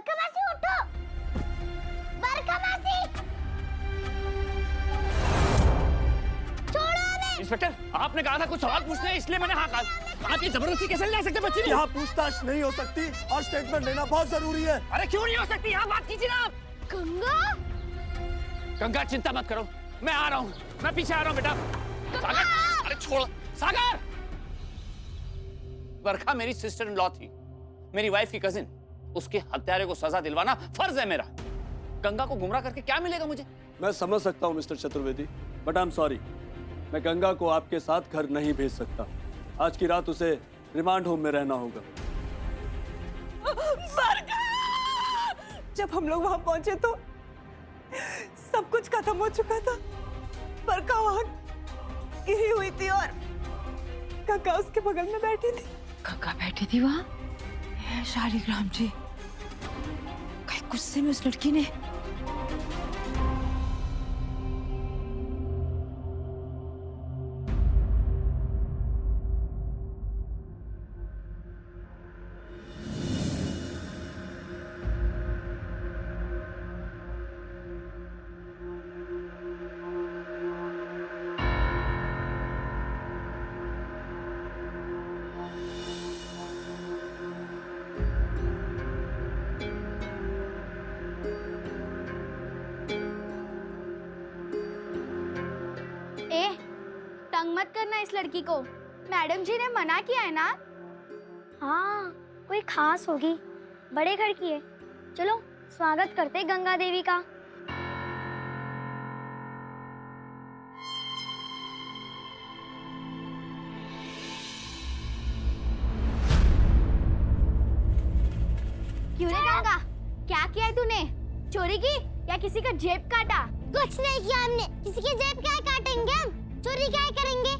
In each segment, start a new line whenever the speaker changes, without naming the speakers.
बरखा मासी उठो, बरखा मासी छोड़ो हमें।
इंस्पेक्टर, आपने कहा था कुछ सवाल पूछने, इसलिए मैंने हाँ कहा। आप ये जबरदस्ती कैसे ले सकते बच्चे?
यहाँ पूछताछ नहीं हो सकती और स्टेटमेंट लेना बहुत जरूरी है।
अरे क्यों नहीं हो सकती? यहाँ बात कीजिए ना आप।
गंगा,
गंगा चिंता मत करो, मैं आ रहा हूँ, मैं पीछे आ रहा हूँ बेटा। सागर, अरे छोड़ सागर। बरखा मेरी सिस्टर इन लॉ थी, मेरी वाइफ की कजिन। उसके हत्यारे को सजा दिलवाना फर्ज है मेरा। गंगा को गुमराह करके क्या मिलेगा मुझे?
मैं समझ सकता हूँ mister Chaturvedi, but I am sorry, मैं गंगा को आपके साथ घर नहीं भेज सकता। आज की रात उसे रिमांड होम में रहना होगा।
जब हम लोग वहां पहुंचे तो सब कुछ खत्म हो चुका था। बरखा वहां गिरी हुई थी और काका उसके बगल में बैठी थी।
काका बैठी थी वहां? शालिग्राम जी, कहीं गुस्से में उस लड़की ने
तंग मत करना इस लड़की को, मैडम जी ने मना किया है ना। हाँ, कोई खास होगी, बड़े घर की है। चलो स्वागत करते गंगा देवी का। क्यों रे गंगा, क्या किया है तूने? चोरी की या किसी का जेब काटा? कुछ नहीं किया हमने, किसी की जेब क्या काटेंगे हम? चोरी क्या करेंगे?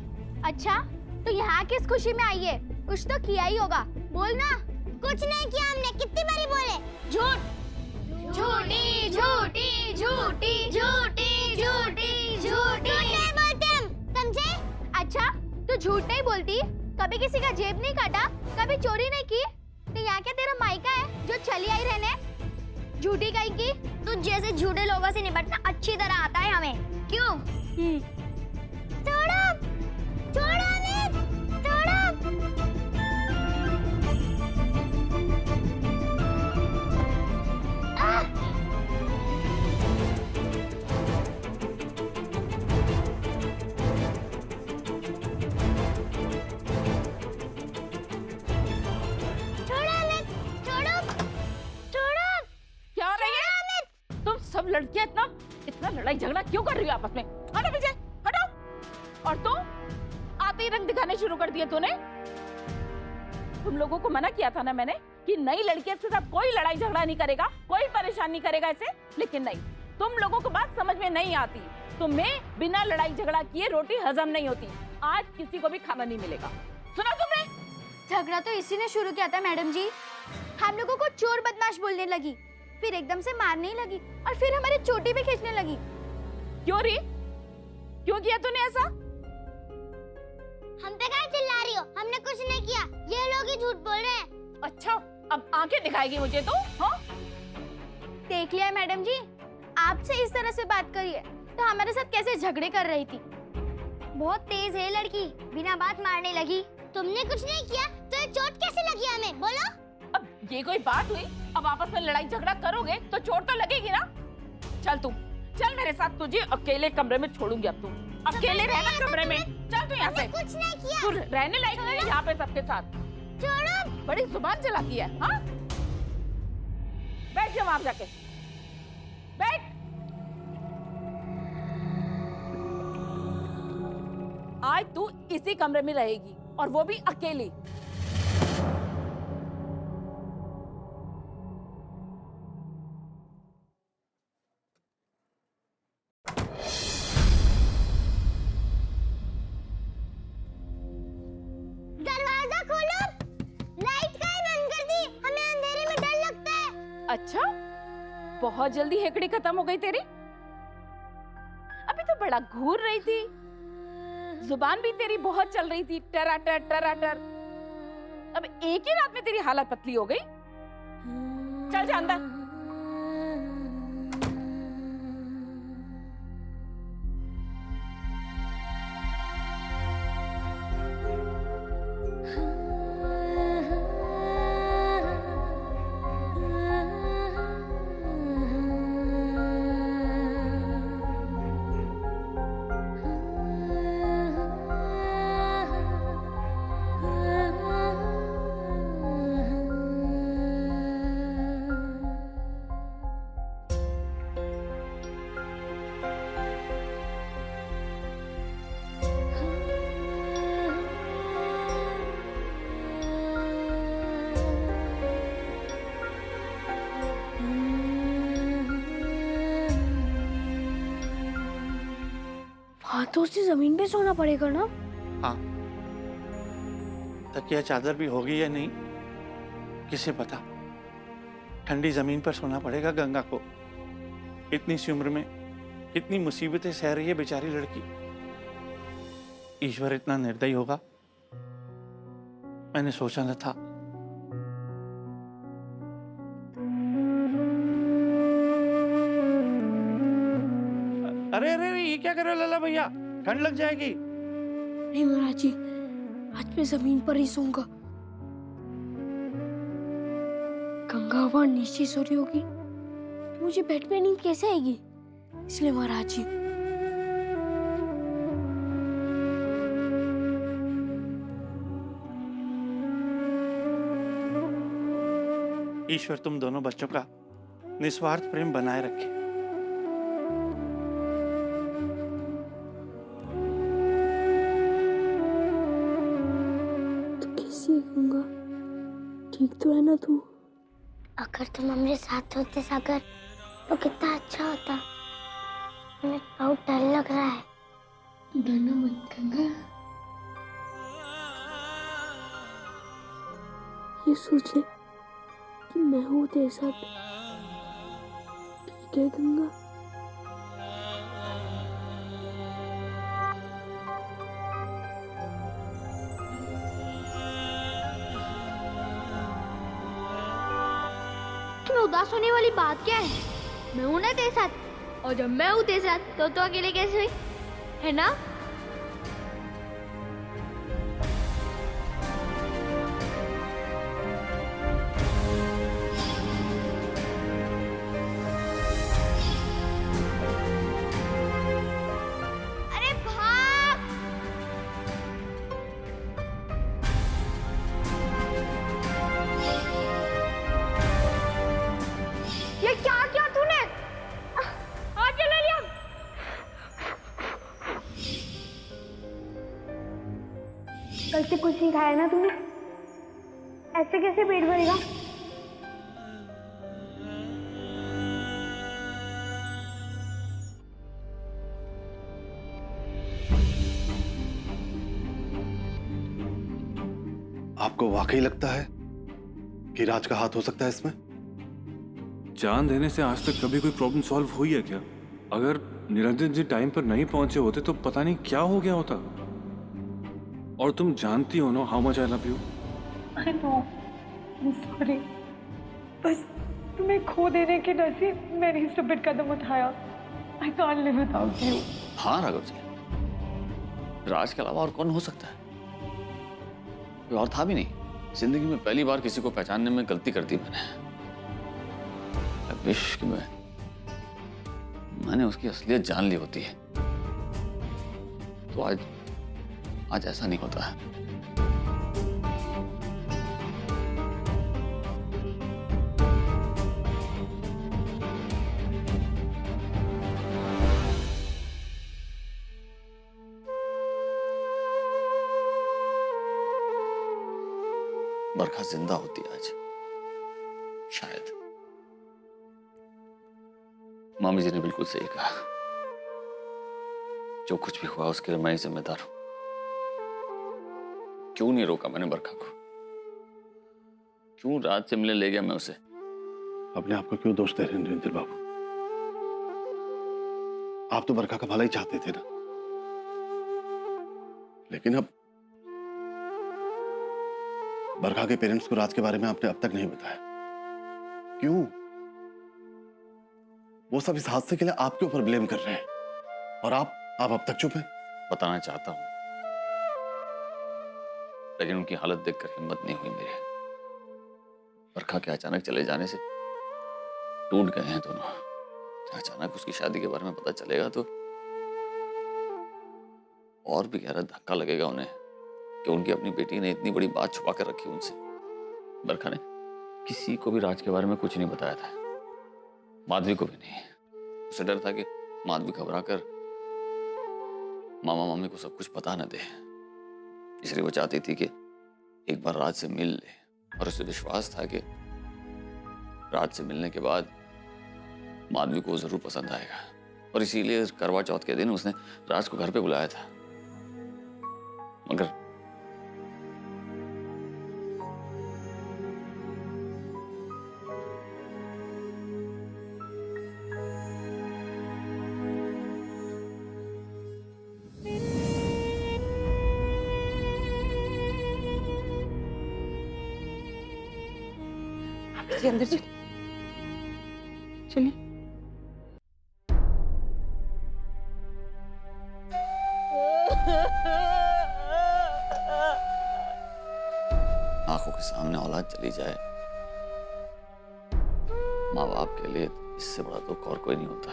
अच्छा, तो यहाँ किस खुशी में आई है? कुछ तो किया ही होगा, बोल ना। कुछ नहीं किया हमने, कितनी बारी बोले? झूठ, झूठी झूठी झूठी झूठी झूठी झूठी नहीं बोलते हम, समझे? अच्छा, तू झूठ नहीं बोलती, कभी किसी का जेब नहीं काटा, कभी चोरी नहीं की, तो यहाँ क्या तेरा मायका है जो चली आई रहने? झूठी कहीं की? तू जैसे झूठे लोगों से निपटना अच्छी तरह आता है हमें, क्यों? छोड़ो, छोड़ो हमें, छोड़ो। छोड़ो हमें, छोड़ो, छोड़ो।
क्या रही है? तुम सब लड़कियां इतना लड़ाई झगड़ा क्यों कर रही हो आपस में? हटो पीछे, हटो। और तुम आते ही रंग दिखाने शुरू कर दिए तूने। तुम लोगों को मना किया था ना मैंने कि नई लड़कियों के साथ कोई लड़ाई झगड़ा नहीं करेगा, कोई परेशान नहीं करेगा ऐसे, लेकिन नहीं, तुम लोगों को बात समझ में नहीं आती। तुम्हें बिना लड़ाई झगड़ा किए रोटी हजम नहीं होती। आज किसी को भी खाना नहीं मिलेगा, सुना तुमने?
झगड़ा तो इसी ने शुरू किया था मैडम जी। हम लोगों को चोर बदमाश बोलने लगी, फिर एकदम से मारने लगी और फिर हमारी चोटी भी खींचने लगी।
क्यों री? क्यों किया तूने ऐसा?
हम पे क्या चिल्ला रही हो? हमने कुछ नहीं किया, ये लोग ही झूठ बोल रहे हैं।
अच्छा, अब आंखें दिखाएगी मुझे तो? हाँ?
देख लिया मैडम जी, आपसे इस तरह से बात करिए तो हमारे साथ कैसे झगड़े कर रही थी। बहुत तेज है लड़की, बिना बात मारने लगी। तुमने कुछ नहीं किया तो ये चोट कैसे लगी हमें, बोलो?
अब ये कोई बात हुई? अब आपस में लड़ाई झगड़ा करोगे तो चोट तो लगेगी ना। चल तू, चल मेरे साथ, तुझे अकेले कमरे में छोड़ूंगी। अब तू अकेले रहना कमरे में, चल तू यहाँ से।
कुछ नहीं किया।
तू रहने लायक नहीं है यहाँ पे सबके साथ।
छोड़ो।
बड़ी जुबान चलाती है, हाँ? बैठ जा वहां जाके, बैठ। आज तू इसी कमरे में रहेगी और वो भी अकेली।
दरवाजा खोलो, लाइट काहे बंद कर दी? हमें अंधेरे में डर लगता है।
अच्छा, बहुत जल्दी हेकड़ी खत्म हो गई तेरी। अभी तो बड़ा घूर रही थी, जुबान भी तेरी बहुत चल रही थी, टराटर टराटर। अब एक ही रात में तेरी हालत पतली हो गई। चल जा अंदर।
हाथों से जमीन पे सोना पड़ेगा ना?
हाँ, तकिया चादर भी होगी या नहीं किसे पता। ठंडी जमीन पर सोना पड़ेगा गंगा को। इतनी सी उम्र में कितनी मुसीबतें सह रही है बेचारी लड़की। ईश्वर इतना निर्दयी होगा मैंने सोचा न था। अरे अरे अरे, ये क्या कर रहे हो लला भैया, ठंड लग जाएगी।
नहीं महाराज जी, आज मैं जमीन पर ही सोऊंगा। गंगा वहां नीचे सो रही होगी तो मुझे बेड पे नींद कैसे आएगी? इसलिए महाराज जी
ईश्वर तुम दोनों बच्चों का निस्वार्थ प्रेम बनाए रखे।
गंगा, ठीक तो है ना तू? अगर तुम हमारे साथ होते सागर तो कितना अच्छा होता। हमें बहुत डर लग रहा है। डरना मत गंगा। ये सोच ले कि मैं हूँ तेरे साथ। ठीक है गंगा? उदास होने वाली बात क्या है? मैं हूं ना तेरे साथ, और जब मैं हूं तेरे साथ तो अकेले कैसे हुई, है ना? अरे भाग! ये क्या किया तूने? आज ले लिया। कल से कुछ नहीं खाया ना तूने? ऐसे कैसे पेट भरेगा?
आपको वाकई लगता है कि राज का हाथ हो सकता है इसमें?
जान देने से आज तक कभी कोई प्रॉब्लम सॉल्व हुई है क्या? अगर निरंजन जी टाइम पर नहीं पहुंचे होते तो पता नहीं क्या हो गया होता। और तुम जानती हो ना how much I love you.
I know, I'm sorry. बस तुम्हें खो देने के डर से मैंने स्टूपिड कदम उठाया। I can't live without you.
हाँ राघव जी, राज के अलावा और कौन हो सकता है? कोई और था भी नहीं। जिंदगी में पहली बार किसी को पहचानने में गलती कर दी मैंने। विश कि मैंने उसकी असलियत जान ली होती है तो आज ऐसा नहीं होता है। बरखा जिंदा होती है आज, शायद। मामी जी ने बिल्कुल सही कहा। जो कुछ भी हुआ उसके लिए मैं ही जिम्मेदार हूं। क्यों नहीं रोका मैंने बरखा को? क्यों रात से मिलने ले गया मैं उसे?
अपने आप को क्यों दोष दे रहे हैं निरंजन बाबू? आप तो बरखा का भला ही चाहते थे ना। लेकिन अब बरखा के पेरेंट्स को राज के बारे में आपने अब तक नहीं बताया। क्यों? वो सब इस हादसे के लिए आपके ऊपर ब्लेम कर रहे हैं और आप अब तक चुप हैं।
बताना चाहता हूं, लेकिन उनकी हालत देखकर हिम्मत नहीं हुई मेरी। बरखा के अचानक चले जाने से टूट गए हैं दोनों। अचानक उसकी शादी के बारे में पता चलेगा तो और भी गहरा धक्का लगेगा उन्हें कि उनकी अपनी बेटी ने इतनी बड़ी बात छुपा कर रखी उनसे। बरखा ने किसी को भी राज के बारे में कुछ नहीं बताया था, माधवी को भी नहीं। उसे डर था कि माधवी घबरा कर मामा मामी को सब कुछ पता न दे, इसलिए वो चाहती थी कि एक बार राज से मिल ले, और उसे विश्वास था कि राज से मिलने के बाद माधवी को जरूर पसंद आएगा, और इसीलिए करवा चौथ के दिन उसने राज को घर पे बुलाया था। मगर
चलिए अंदर चलिए, चलिए।
आंखों के सामने औलाद चली जाए, माँ बाप के लिए इससे बड़ा दुख और कोई नहीं होता।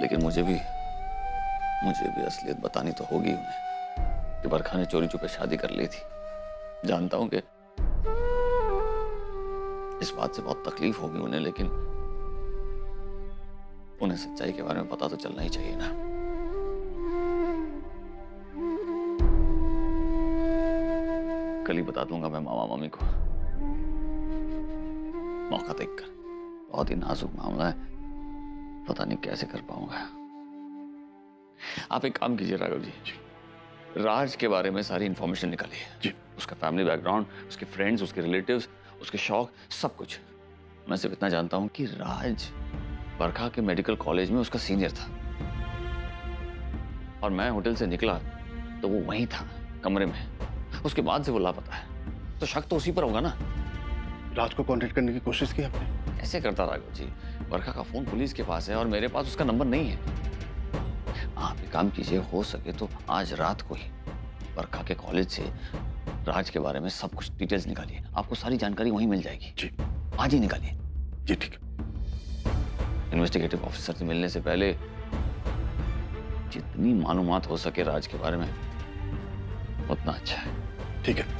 लेकिन मुझे भी असलियत बतानी तो होगी उन्हें कि बरखा ने चोरी छुपे शादी कर ली थी। जानता हूं कि इस बात से बहुत तकलीफ होगी उन्हें, लेकिन उन्हें सच्चाई के बारे में पता तो चलना ही चाहिए ना। कल ही बता दूंगा मैं मामा मामी को, मौका देखकर। बहुत ही नाजुक मामला है, पता नहीं कैसे कर पाऊंगा। आप एक काम कीजिए राघव जी, राज के बारे में सारी इंफॉर्मेशन निकालिए जी। उसका फैमिली बैकग्राउंड, उसके फ्रेंड्स, उसके रिलेटिव्स, उसके शौक, सब कुछ। मैं सिर्फ इतना जानता हूं कि राज बरखा के मेडिकल कॉलेज में उसका सीनियर था, और मैं होटल से निकला तो वो वहीं था कमरे में। उसके बाद से वो लापता है, तो शक तो उसी पर होगा ना।
राज को कांटेक्ट करने की कोशिश की आपने?
कैसे करता राघव जी, बरखा का फोन पुलिस के पास है और मेरे पास उसका नंबर नहीं है। आप एक काम कीजिए, हो सके तो आज रात को ही बरखा के कॉलेज से राज के बारे में सब कुछ डिटेल्स निकालिए। आपको सारी जानकारी वहीं मिल जाएगी जी। आज ही निकालिए
जी। ठीक है।
इन्वेस्टिगेटिव ऑफिसर से मिलने से पहले जितनी मालूमात हो सके राज के बारे में उतना अच्छा है।
ठीक है।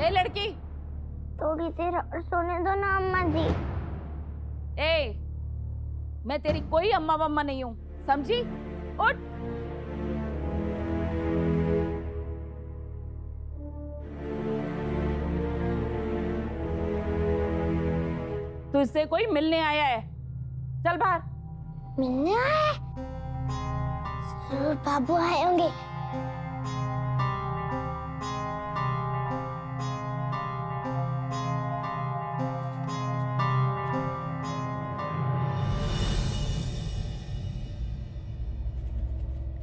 ए लड़की,
थोड़ी देर और सोने दो ना अम्मा जी।
ए, मैं तेरी कोई अम्मा वम्मा नहीं हूं, समझी? उठ। तुझसे कोई मिलने आया है, चल बाहर।
मिलने आए? जरूर बाबू आए होंगे।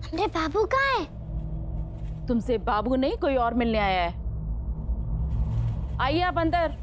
हमरे बाबू कहाँ है?
तुमसे बाबू नहीं, कोई और मिलने आया है। आइए आप अंदर।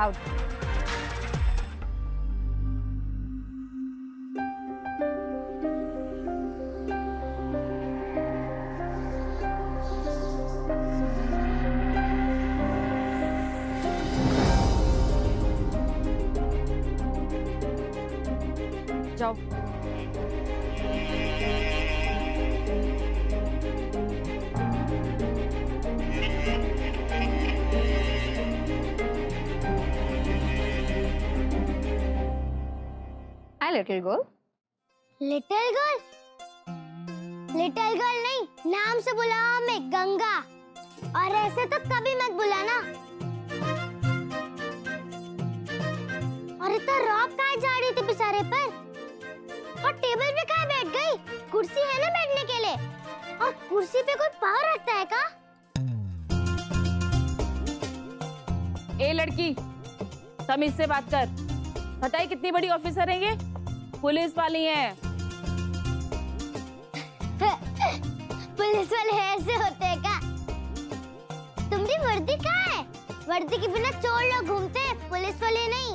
अलाउड। जाओ। Hi little girl.
Little girl? Little girl नहीं, नाम से बुलाओ हमें गंगा। और ऐसे तो कभी मत बुलाना। और इतना रॉब काहे जा रही थी बेचारे पर? और टेबल पे काहे बैठ गई? कुर्सी है ना बैठने के लिए। और कुर्सी पे कोई पावर रखता है का?
ए लड़की, तमीज से बात कर। पता है कितनी बड़ी ऑफिसर है ये? पुलिस वाली है।
पुलिस वाले ऐसे होते हैं का? तुम्हारी वर्दी कहाँ है? वर्दी के बिना चोर लोग घूमते हैं, पुलिस वाले नहीं।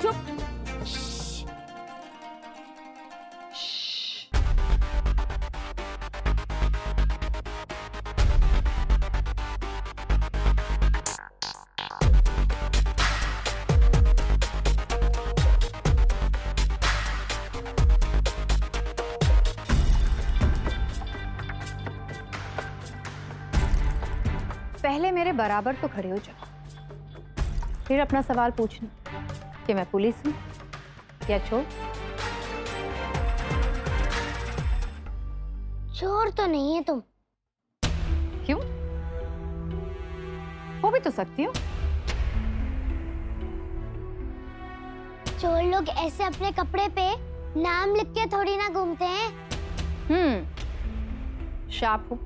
चुप।
पहले मेरे बराबर तो खड़े हो जाओ, फिर अपना सवाल पूछना कि मैं पुलिस हूँ या चोर।
चोर तो नहीं है तुम।
क्यों? हो भी तो सकती हूँ।
चोर लोग ऐसे अपने कपड़े पे नाम लिख के थोड़ी ना घूमते हैं।
शार्प हूँ,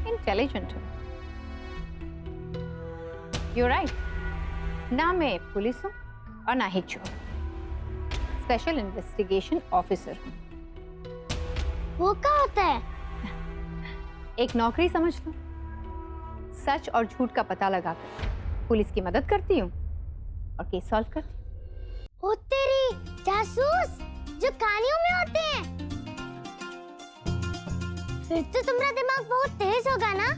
इंटेलिजेंट हूँ। You're right. ना मैं पुलिस हूँ और ना ही चोर। स्पेशल इन्वेस्टिगेशन ऑफिसर हूँ।
वो क्या होता है?
एक नौकरी समझ लो। सच और झूठ का पता लगाकर पुलिस की मदद करती हूँ और केस सॉल्व करती हूँ।
ओ तेरी, जासूस जो कहानियों में होते हैं। फिर तो तुम्हारा दिमाग बहुत तेज होगा ना?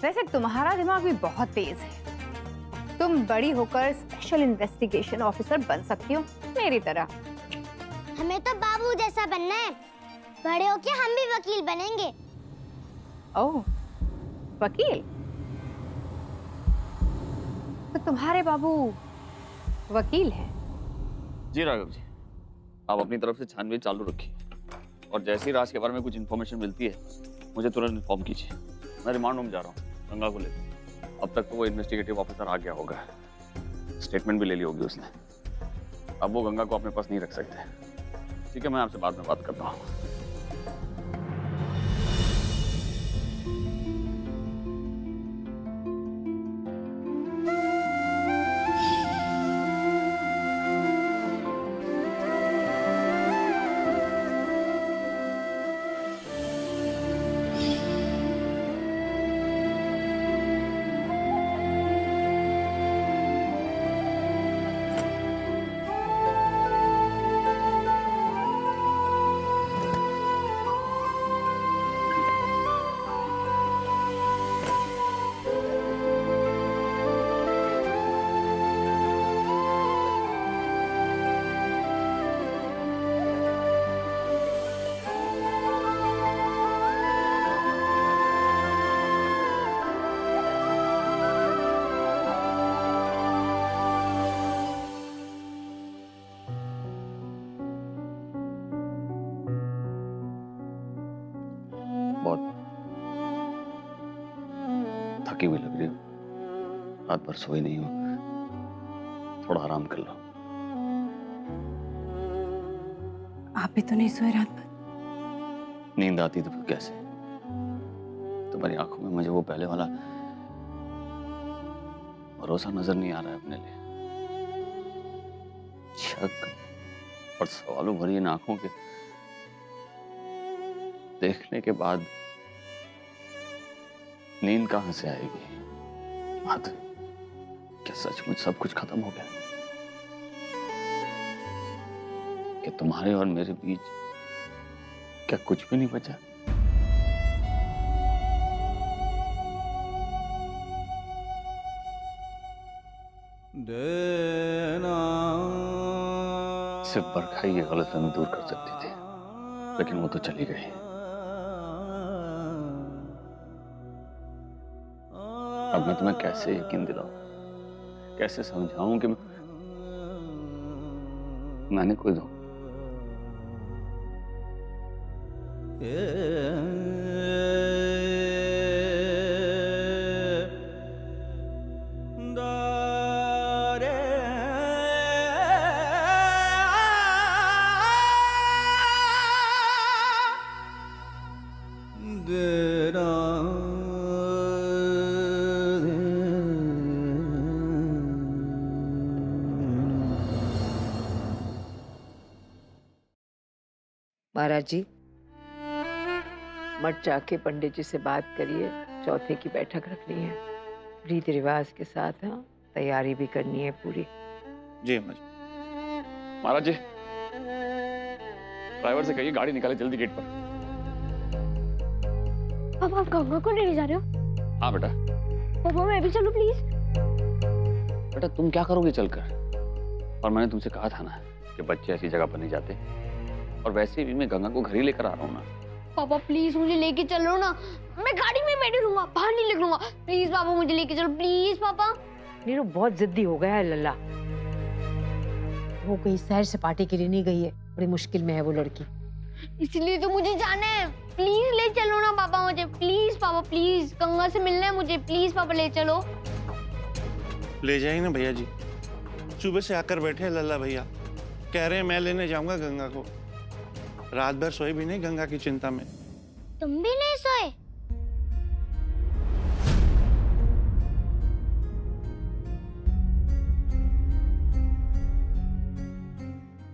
वैसे तुम्हारा दिमाग भी बहुत तेज है। तुम बड़ी होकर स्पेशल इन्वेस्टिगेशन ऑफिसर बन सकती हो मेरी तरह।
हमें तो बाबू जैसा बनना है। बड़े होके हम भी वकील बनेंगे।
ओह, वकील? तो तुम्हारे बाबू वकील हैं?
जी राघव जी, आप अपनी तरफ से छानबीन चालू रखिए और जैसे ही राज के बारे में कुछ इन्फॉर्मेशन मिलती है मुझे तुरंत इन्फॉर्म कीजिए। मैं रिमांड रूम जा रहा हूँ गंगा को लेकर। अब तक तो वो इन्वेस्टिगेटिव ऑफिसर आ गया होगा, स्टेटमेंट भी ले ली होगी उसने। अब वो गंगा को अपने पास नहीं रख सकते। ठीक है, मैं आपसे बाद में बात करता हूँ। थकी हुई लग रही हो, रात भर सोई नहीं हो, थोड़ा आराम कर लो।
आप भी तो नहीं सोए रात भर?
नींद आती तो फिर कैसे? तुम्हारी आंखों में मुझे वो पहले वाला भरोसा नजर नहीं आ रहा है अपने लिए। शक और सवालों भरी इन आंखों के देखने के बाद नींद कहां से आएगी? माधवी, क्या सचमुच सब कुछ खत्म हो गया? कि तुम्हारे और मेरे बीच क्या कुछ भी नहीं बचा? सिर्फ बरखा ही ये गलतफहमी दूर कर सकती थी, लेकिन वो तो चली गई। अब मैं तुम्हें कैसे यकीन दिलाऊं, कैसे समझाऊं कि मैंने कोई धोखा?
महाराज जी, मठ जाके पंडित जी से बात करिए, चौथे की बैठक रखनी है, रीति रिवाज के साथ। हाँ, तैयारी भी करनी है पूरी।
जी अम्मा जी।
महाराज जी, ड्राइवर से कहिए गाड़ी निकाले जल्दी गेट पर।
पापा, आप गंगा को लेने जा रहे हो?
हाँ बेटा।
पापा, मैं भी चलूं प्लीज?
बेटा तुम क्या करोगे चलकर? और मैंने तुमसे कहा था ना कि बच्चे ऐसी जगह पर नहीं जाते। और वैसे भी मैं गंगा को घर ही लेकर आ रहा हूँ ना।
पापा प्लीज मुझे लेके चलो ना, मैं गाड़ी में बैठी रहूंगा, बाहर नहीं निकलूंगा। प्लीज पापा मुझे लेके चलो, प्लीज पापा।
नीरू बहुत जिद्दी हो गया है लल्ला। वो कहीं सैर सपाटे के लिए नहीं गई है, बड़ी मुश्किल में है वो लड़की।
इसलिए तो मुझे जाना है, प्लीज ले चलो ना पापा मुझे। प्लीज पापा, प्लीज गंगा से मिलना है मुझे, प्लीज पापा ले चलो।
ले जाइए ना भैया जी, सुबह से आकर बैठे हैं लल्ला भैया, कह रहे हैं मैं लेने जाऊंगा गंगा को। रात भर सोए भी नहीं गंगा की चिंता में।
तुम भी नहीं सोए?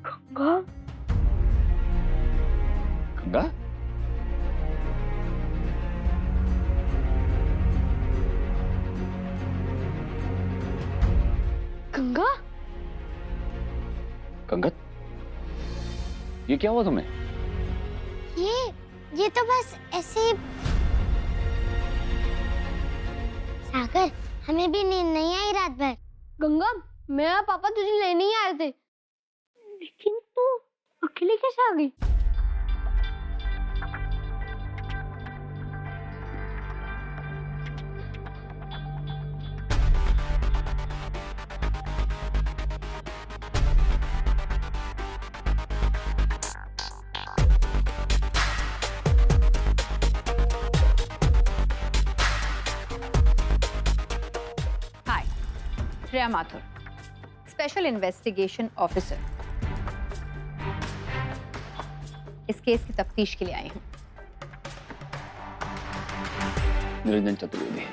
गंगा?
गंगा?
गंगा?
गंगा, ये क्या हुआ तुम्हें?
ये तो बस ऐसे ही। सागर, हमें भी नींद नहीं आई रात भर। गंगा, मैं और पापा तुझे लेने ही आए थे, लेकिन तू अकेले कैसे आ गई?
Shreya Mathur, special investigation officer. इस केस की तफ्तीश के लिए आई हूं।
निरंजन चतुर्वेदी।
आई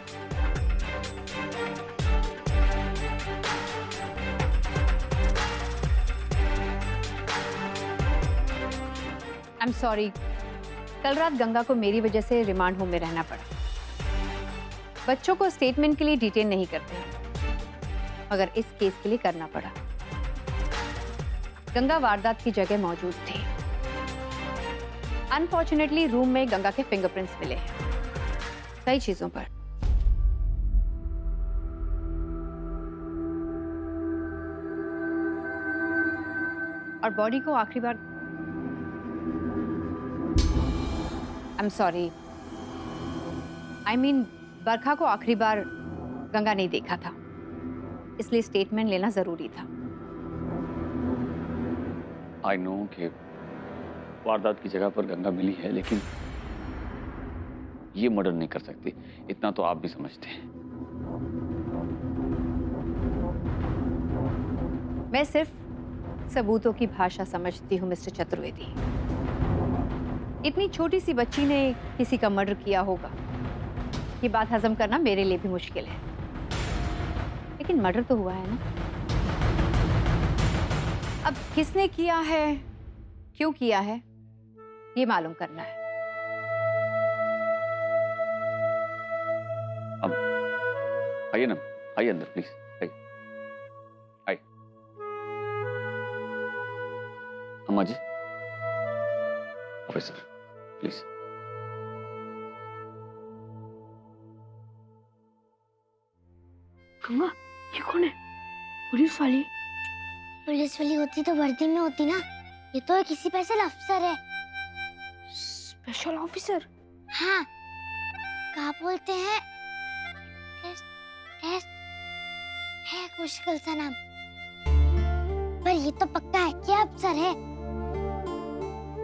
एम सॉरी, कल रात गंगा को मेरी वजह से रिमांड होम में रहना पड़ा। बच्चों को स्टेटमेंट के लिए डिटेन नहीं करते, मगर इस केस के लिए करना पड़ा। गंगा वारदात की जगह मौजूद थी। अनफॉर्चुनेटली रूम में गंगा के फिंगरप्रिंट्स मिले हैं, कई चीजों पर। और बॉडी को आखिरी बार, I am sorry, I mean Barkha को आखिरी बार गंगा नहीं देखा था, इसलिए स्टेटमेंट लेना जरूरी था।
आई नो कि वारदात की जगह पर गंगा मिली है, लेकिन ये मर्डर नहीं कर सकती, इतना तो आप भी समझते हैं।
मैं सिर्फ सबूतों की भाषा समझती हूँ मिस्टर चतुर्वेदी। इतनी छोटी सी बच्ची ने किसी का मर्डर किया होगा, ये बात हजम करना मेरे लिए भी मुश्किल है, लेकिन मर्डर तो हुआ है ना। अब किसने किया है, क्यों किया है, ये मालूम करना है।
आइए ना, आइए अंदर प्लीज, आइए आइए। अम्मा जी, ऑफिसर प्लीज।
गंगा, ये कौन है? पुलिस वाली? पुलिस वाली होती तो वर्दी में होती ना। ये तो एक स्पेशल अफसर है। Special officer? हाँ, क्या बोलते हैं? टेस्ट टेस्ट है मुश्किल सा नाम, पर ये तो पक्का है कि अफसर है।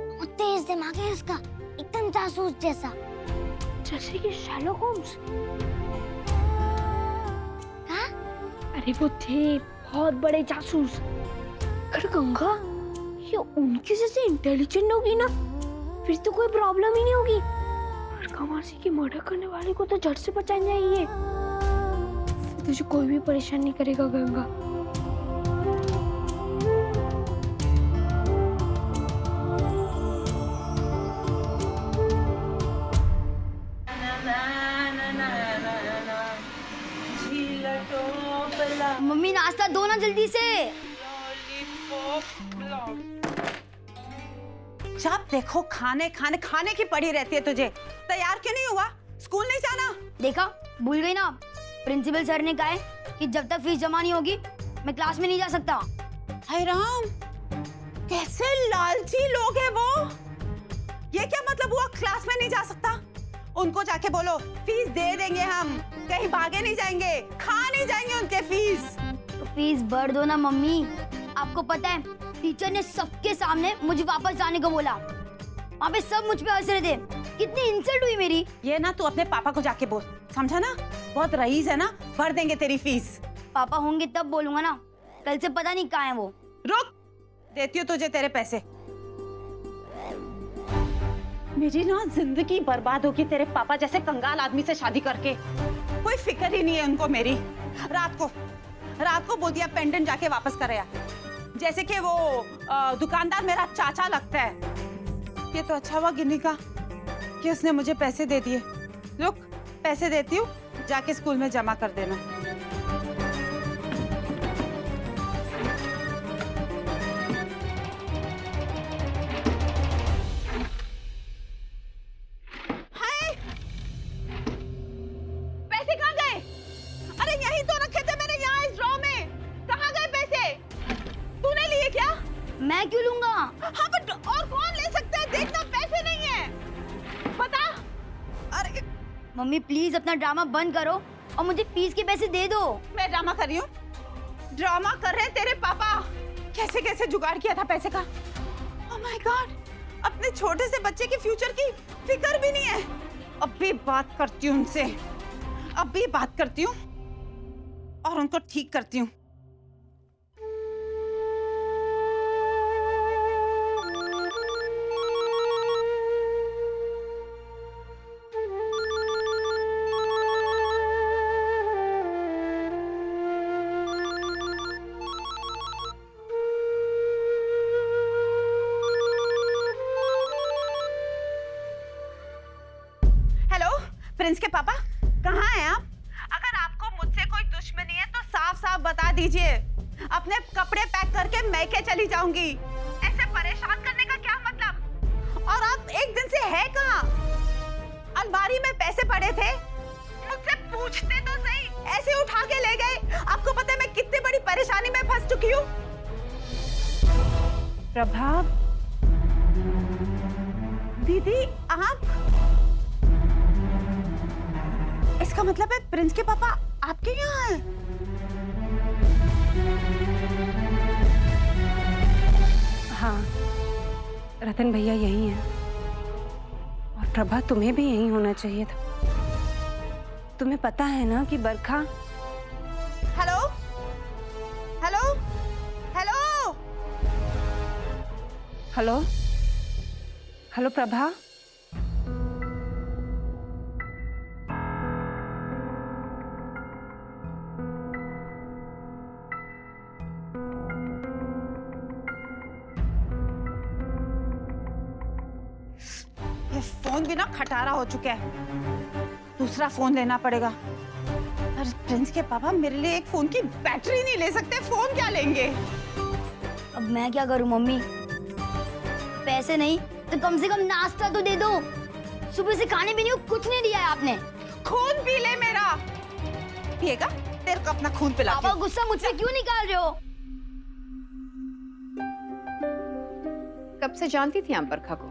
बहुत तेज दिमाग है उसका, एकदम जासूस जैसा, जैसे कि शर्लॉक होम्स। हाँ? अरे वो थे बहुत बड़े जासूस। अरे गंगा, ये उनकी जैसे इंटेलिजेंट होगी ना, फिर तो कोई प्रॉब्लम ही नहीं होगी। कमासी की मर्डर करने वाले को तो झट से बचाना चाहिए, फिर तुझे कोई भी परेशान नहीं करेगा गंगा। मम्मी नाश्ता दो ना जल्दी से।
जब देखो खाने खाने खाने की पड़ी रहती है तुझे। तैयार क्यों नहीं हुआ? स्कूल नहीं जाना?
देखा, भूल गई ना। प्रिंसिपल सर ने कहा है कि जब तक फीस जमा नहीं होगी मैं क्लास में नहीं जा सकता।
हाय राम, कैसे लालची लोग हैं वो। ये क्या मतलब हुआ क्लास में नहीं जा सकता? उनको जाके बोलो फीस दे देंगे हम, कहीं भागे नहीं जाएंगे, खा नहीं जाएंगे उनके फीस।
तो फीस भर दो ना मम्मी। आपको पता है टीचर ने सबके सामने मुझे वापस जाने को बोला। वहाँ पे सब मुझ पे हंस रहे थे। कितनी इंसल्ट हुई मेरी।
ये ना तू अपने पापा को जाके बोल, समझा ना? बहुत रईस है ना, भर देंगे तेरी फीस।
पापा होंगे तब बोलूंगा ना, कल से पता नहीं कहाँ है वो।
रुक, देती हूँ तुझे तेरे पैसे। मेरी ना जिंदगी बर्बाद होगी तेरे पापा जैसे कंगाल आदमी से शादी करके। कोई फिक्र ही नहीं है उनको मेरी। रात को बोल दिया पेंडेंट जाके वापस कर आया, जैसे कि वो दुकानदार मेरा चाचा लगता है। ये तो अच्छा हुआ गिन्नी का कि उसने मुझे पैसे दे दिए। रुक, पैसे देती हूँ, जाके स्कूल में जमा कर देना। हाय, पैसे कहाँ गए? अरे यहीं तो रखे थे मैंने, यहाँ इस ड्रॉ में। कहाँ गए पैसे? तूने लिए क्या?
मैं क्यों लूंगा?
हाँ, बट और कौन ले सकता है? देखना पैसे नहीं है। बता। अरे
मम्मी प्लीज अपना ड्रामा बंद करो और मुझे फीस के पैसे दे दो।
मैं ड्रामा कर रही हूँ? ड्रामा कर रहे तेरे पापा। कैसे कैसे जुगाड़ किया था पैसे का। ओह माय गॉड, अपने छोटे से बच्चे के फ्यूचर की फिक्र भी नहीं है। अब भी बात करती हूँ उनसे, अब भी बात करती हूँ और उनको ठीक करती हूँ। प्रिंस के पापा, कहाँ हैं आप? अगर आपको मुझसे कोई दुश्मनी है तो साफ साफ बता दीजिए। अपने कपड़े पैक करके मैके चली जाऊंगी। ऐसे परेशान करने का क्या मतलब? और आप एक दिन से है कहाँ? अलमारी में पैसे पड़े थे, मुझसे पूछते तो सही, ऐसे उठा के ले गए। आपको पता है मैं कितनी बड़ी परेशानी में फंस चुकी हूँ। प्रभा दीदी, आप? इसका मतलब है प्रिंस के पापा आपके यहाँ हैं?
हाँ, रतन भैया यही हैं। और प्रभा तुम्हें भी यही होना चाहिए था। तुम्हें पता है ना कि Barkha.
Hello hello hello
hello hello Prabha,
ये फोन भी ना खटारा हो चुका है। दूसरा फोन लेना पड़ेगा। पर प्रिंस के पापा मेरे लिए एक फोन की बैटरी नहीं ले सकते, फोन क्या लेंगे?
अब मैं क्या करूं मम्मी? पैसे नहीं तो कम से कम नाश्ता तो दे दो। सुबह से खाने पीने को कुछ नहीं दिया है आपने।
खून पी ले मेरा। पिएगा? तेरे को अपना खून पिला
पापा गुस्सा मुझसे क्यों निकाल रहे हो?
कब से जानती थी आप बरखा को?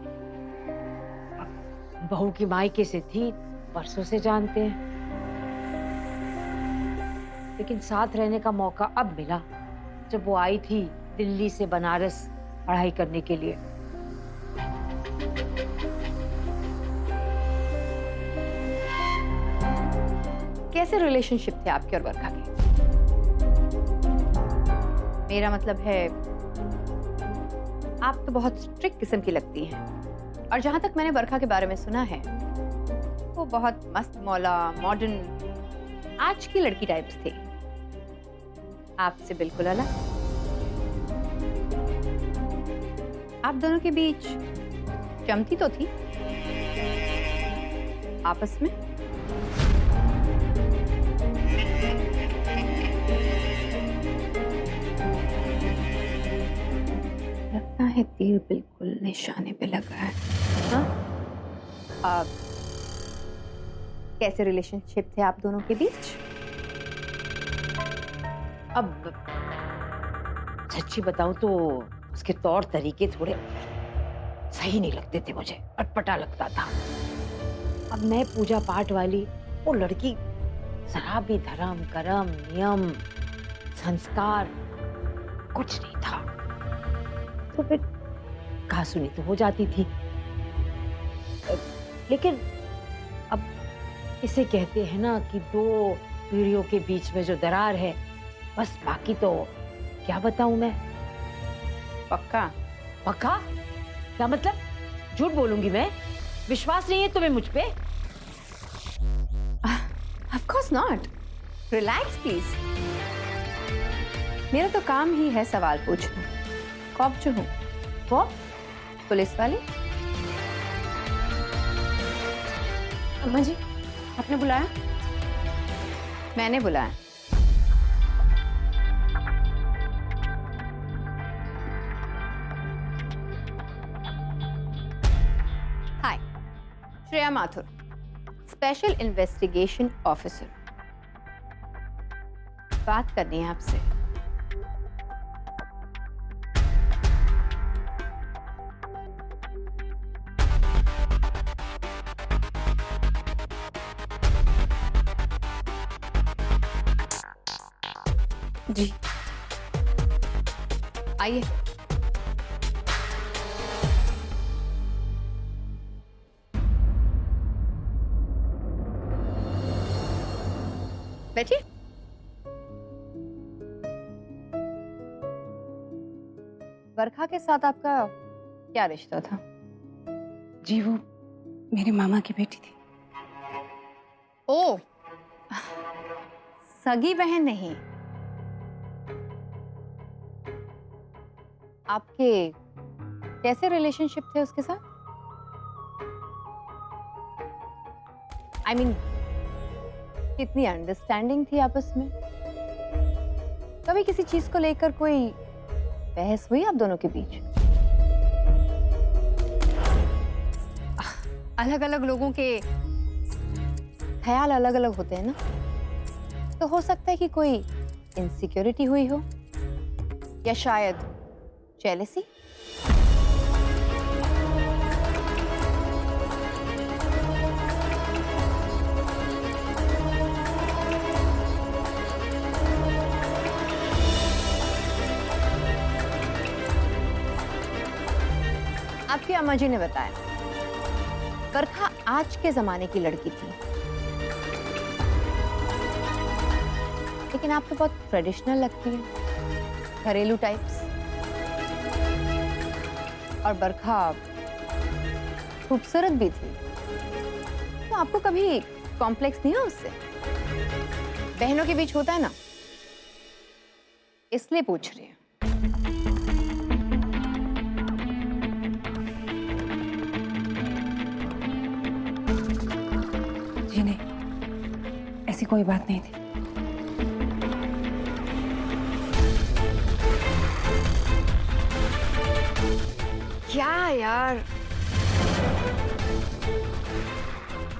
बहू की मायके से थी, परसों से जानते हैं, लेकिन साथ रहने का मौका अब मिला जब वो आई थी दिल्ली से बनारस पढ़ाई करने के लिए।
कैसे रिलेशनशिप थे आपके और बरखा के? मेरा मतलब है आप तो बहुत स्ट्रिक्ट किस्म की लगती हैं, और जहां तक मैंने बरखा के बारे में सुना है वो बहुत मस्त मौला मॉडर्न आज की लड़की टाइप्स थे, आपसे बिल्कुल अलग। आप दोनों के बीच जमती तो थी आपस में? लगता है तीर बिल्कुल निशाने पे लगा है। हाँ? अब कैसे रिलेशनशिप थे आप दोनों के बीच?
अब सच्ची बताऊं तो उसके तौर तरीके थोड़े सही नहीं लगते थे, मुझे अटपटा लगता था। अब मैं पूजा पाठ वाली वो लड़की, जरा भी धर्म कर्म नियम संस्कार कुछ नहीं था, तो फिर कहासुनी तो हो जाती थी। लेकिन अब इसे कहते हैं ना कि दो पीढ़ियों के बीच में जो दरार है, बस बाकी तो क्या बताऊं मैं।
पक्का?
पक्का क्या मतलब? झूठ बोलूंगी मैं? विश्वास नहीं है तुम्हें मुझ पे?
Of course not. Relax please. मेरा तो काम ही है सवाल पूछना। कौन जो हूँ? कौन? पुलिस वाली?
अम्मा जी, आपने बुलाया?
मैंने बुलाया। Hi, Shreya Mathur, special investigation officer. बात करनी है आपसे। जी आइए। बैठिए। बरखा के साथ आपका क्या रिश्ता था?
जी वो मेरे मामा की बेटी थी।
ओ, सगी बहन नहीं। आपके कैसे रिलेशनशिप थे उसके साथ? I mean, कितनी अंडरस्टैंडिंग थी आपस में? कभी किसी चीज को लेकर कोई बहस हुई आप दोनों के बीच? अलग अलग लोगों के ख्याल अलग अलग होते हैं ना, तो हो सकता है कि कोई इनसिक्योरिटी हुई हो, या शायद जेलसी। आपकी अम्मा जी ने बताया बरखा आज के जमाने की लड़की थी, लेकिन आप तो बहुत ट्रेडिशनल लगती है, घरेलू टाइप्स। और बरखा खूबसूरत भी थी, तो आपको कभी कॉम्प्लेक्स नहीं हुआ उससे? बहनों के बीच होता है ना, इसलिए पूछ रही हूँ।
जी नहीं, ऐसी कोई बात नहीं थी।
क्या यार,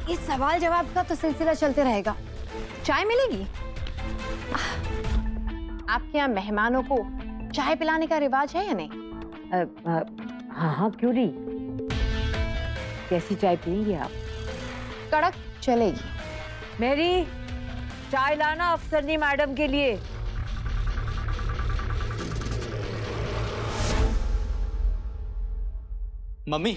इस सवाल जवाब का तो सिलसिला चलते रहेगा। चाय मिलेगी? आपके यहाँ मेहमानों को चाय पिलाने का रिवाज है या नहीं?
हाँ हाँ, क्यों नहीं। कैसी चाय पियेंगे आप?
कड़क चलेगी।
मेरी चाय लाना अफसरनी मैडम के लिए।
मम्मी,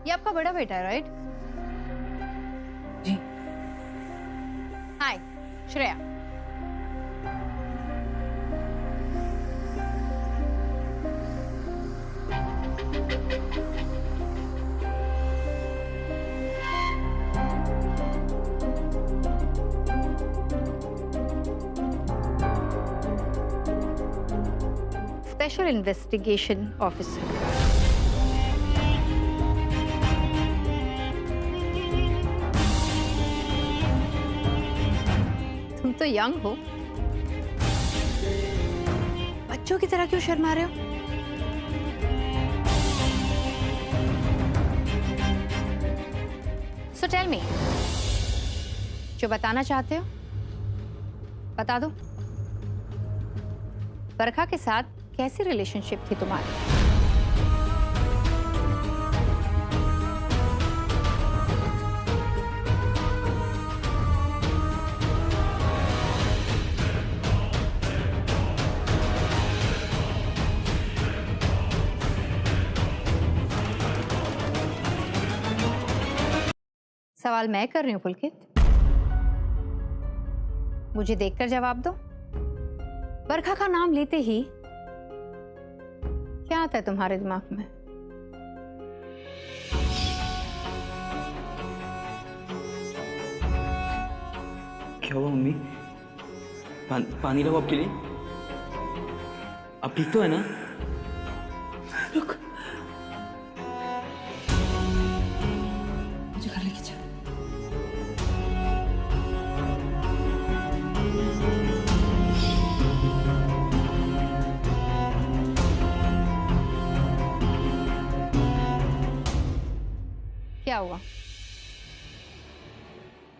ये आपका बड़ा बेटा है, राइट?
जी।
Hi, Shreya. Special investigation officer. तुम तो यंग हो, बच्चों की तरह क्यों शर्मा रहे हो? So tell me, जो बताना चाहते हो बता दो। बरखा के साथ कैसी रिलेशनशिप थी तुम्हारी? सवाल मैं कर रही हूँ पुलकित, मुझे देखकर जवाब दो। बरखा का नाम लेते ही क्या आता है तुम्हारे दिमाग में?
क्या हुआ मम्मी? पानी लाओ आपके लिए। आप ठीक तो है ना? रुक,
मुझे घर लेके चल।
क्या हुआ?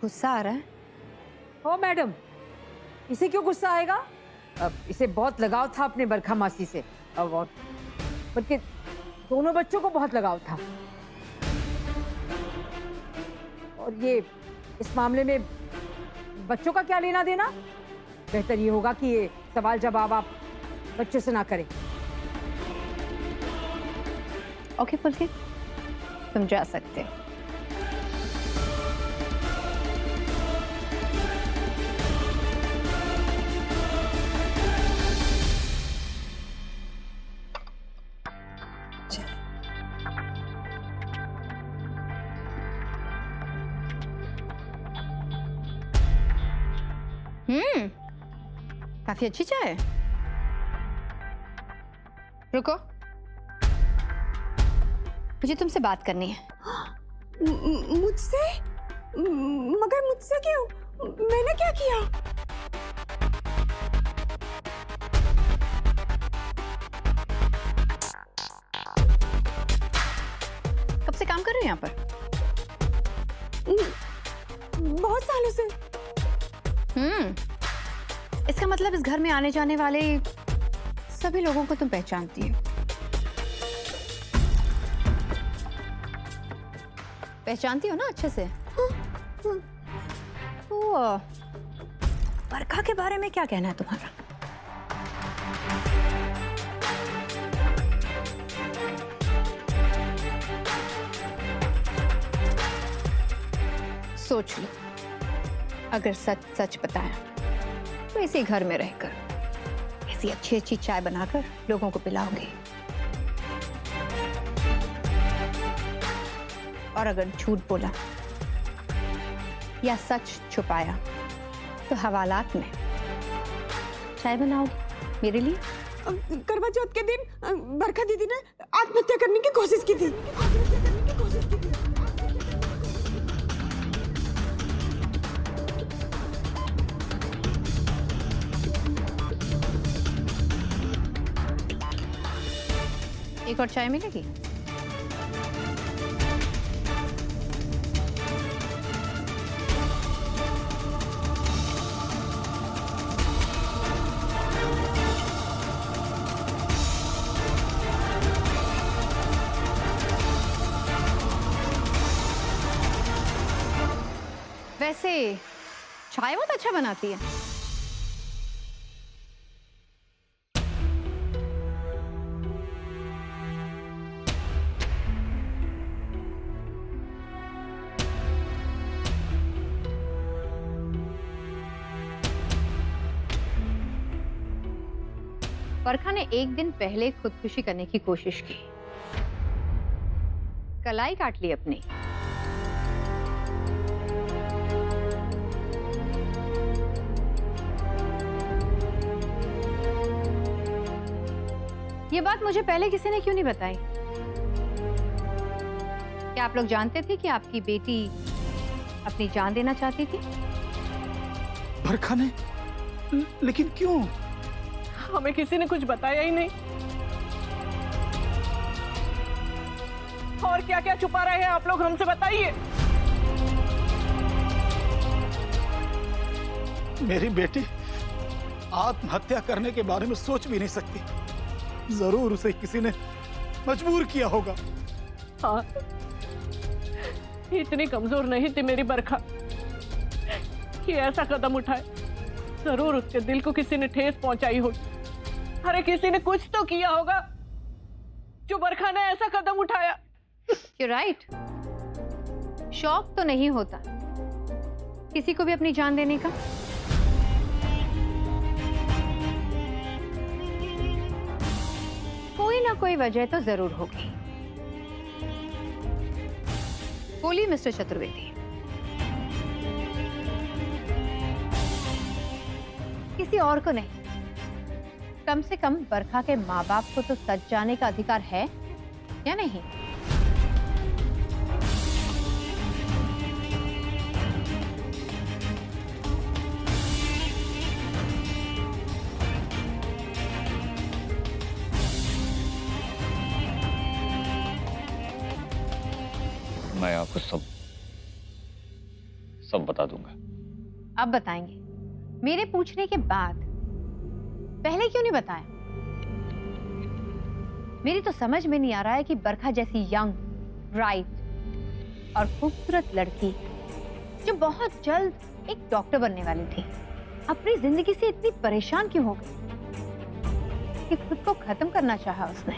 गुस्सा आ रहा है?
ओ मैडम, इसे क्यों गुस्सा आएगा? अब इसे बहुत लगाव था अपने बरखा मासी से, अब और बल्कि दोनों बच्चों को बहुत लगाव था। और ये इस मामले में बच्चों का क्या लेना देना? बेहतर ये होगा कि ये सवाल जवाब आप बच्चों से ना करें।
ओके पुलकित, तुम जा सकते हो। काफी अच्छी चाय है। रुको, मुझे तुमसे बात करनी है।
मुझसे? मगर मुझसे क्यों? मैंने क्या किया?
कब से काम कर रहे हो यहाँ पर?
बहुत सालों से।
इसका मतलब इस घर में आने जाने वाले सभी लोगों को तुम पहचानती है। पहचानती हो ना अच्छे से? तो बरखा के बारे में क्या कहना है तुम्हारा? सोच लो, अगर सच सच बताया तो इसी घर में रहकर ऐसी अच्छी अच्छी चाय बनाकर लोगों को पिलाओगे, और अगर झूठ बोला या सच छुपाया तो हवालात में चाय बनाओगे मेरे लिए।
करवा चौथ के दिन बरखा दीदी ने आत्महत्या करने की कोशिश की थी।
एक और चाय मिलेगी? वैसे चाय बहुत अच्छा बनाती है। बरखा ने एक दिन पहले खुदकुशी करने की कोशिश की, कलाई काट ली अपनी। ये बात मुझे पहले किसी ने क्यों नहीं बताई? क्या आप लोग जानते थे कि आपकी बेटी अपनी जान देना चाहती थी?
बरखा ने? लेकिन क्यों?
हमें किसी ने कुछ बताया ही नहीं। और क्या क्या छुपा रहे हैं आप लोग, हमसे बताइए।
मेरी बेटी आत्महत्या करने के बारे में सोच भी नहीं सकती। जरूर उसे किसी ने मजबूर किया होगा।
हाँ, इतनी कमजोर नहीं थी मेरी बरखा कि ऐसा कदम उठाए। जरूर उसके दिल को किसी ने ठेस पहुंचाई होगी। अरे किसी ने कुछ तो किया होगा जो बरखा ने ऐसा कदम उठाया।
You're right. शौक तो नहीं होता किसी को भी अपनी जान देने का। कोई ना कोई वजह तो जरूर होगी। बोलिए मिस्टर चतुर्वेदी, किसी और को नहीं, कम से कम बरखा के माँ बाप को तो सच जाने का अधिकार है या नहीं?
मैं आपको सब बता दूंगा।
अब बताएंगे? मेरे पूछने के बाद पहले क्यों नहीं बताया? मेरी तो समझ में नहीं आ रहा है कि बरखा जैसी यंग, ब्राइट और खूबसूरत लड़की जो बहुत जल्द एक डॉक्टर बनने वाली थी, अपनी जिंदगी से इतनी परेशान क्यों हो गई कि खुद को खत्म करना चाहा उसने।